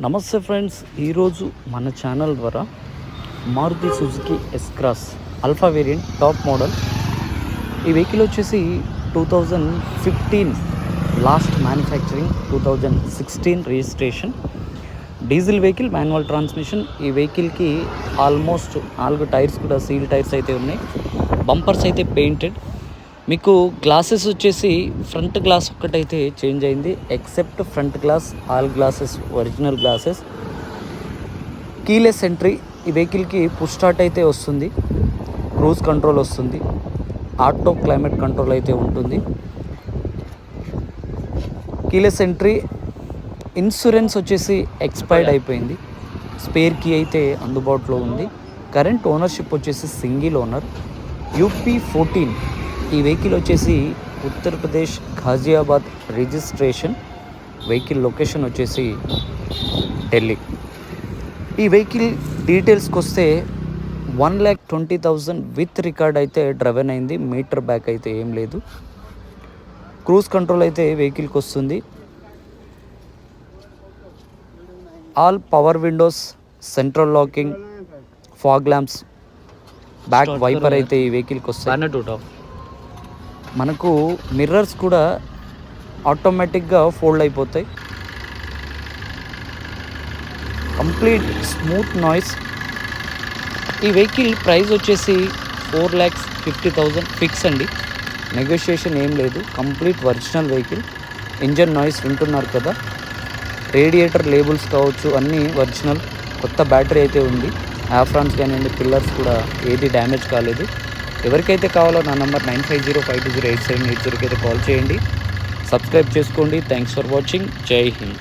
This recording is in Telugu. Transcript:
నమస్తే ఫ్రెండ్స్, ఈరోజు మన ఛానల్ ద్వారా Maruti Suzuki S cross alpha variant top model. ఈ వెహికల్ వచ్చేసి 2015 last manufacturing, 2016 registration, diesel vehicle, manual transmission. ఈ వెహికల్కి ఆల్మోస్ట్ 4 టైర్స్ కూడా సీల్ టైర్స్ అయితే ఉన్నాయి. బంపర్స్ అయితే పెయింటెడ్. మీకు గ్లాసెస్ వచ్చేసి ఫ్రంట్ గ్లాస్ ఒక్కటైతే చేంజ్ అయింది, except front glass, all glasses original glasses. Keyless entry. ఈ వెహికల్కి పుష్ స్టార్ట్ అయితే వస్తుంది, క్రూజ్ కంట్రోల్ వస్తుంది, ఆటో క్లైమేట్ కంట్రోల్ అయితే ఉంటుంది. Keyless entry. ఇన్సూరెన్స్ వచ్చేసి ఎక్స్పైర్డ్ అయిపోయింది. స్పేర్ కీ అయితే అందుబాటులో ఉంది. కరెంట్ ఓనర్షిప్ వచ్చేసి సింగిల్ ఓనర్. UP14. ఈ వెహికల్ వచ్చేసి Uttar Pradesh Ghaziabad registration. Vehicle location వచ్చేసి ఢిల్లీ. ఈ వెహికల్ డీటెయిల్స్కి వస్తే 1,20,000 విత్ రికార్డ్ అయితే డ్రైవెన్ అయింది. మీటర్ బ్యాక్ అయితే ఏం లేదు. క్రూజ్ కంట్రోల్ అయితే వెహికల్కి వస్తుంది. All power windows, central locking, fog lamps, back wiper అయితే ఈ వెహికల్కి వస్తాయి. మనకు మిర్రర్స్ కూడా ఆటోమేటిక్గా ఫోల్డ్ అయిపోతాయి. Complete smooth noise. ఈ వెహికల్ ప్రైస్ వచ్చేసి 4,50,000 ఫిక్స్ అండి. నెగోషియేషన్ ఏం లేదు. Complete original vehicle. Engine noise వింటున్నారు కదా, రేడియేటర్ లేబుల్స్ కావచ్చు అన్నీ ఒరిజినల్. కొత్త బ్యాటరీ అయితే ఉంది. ఆఫ్రాన్స్ కానివ్వండి, పిల్లర్స్ కూడా ఏది డ్యామేజ్ కాలేదు. ఎవరికైతే కావాలో నా నంబర్ 9505208780కి అయితే కాల్ చేయండి. సబ్స్క్రైబ్ చేసుకోండి. Thanks for watching. జై హింద్.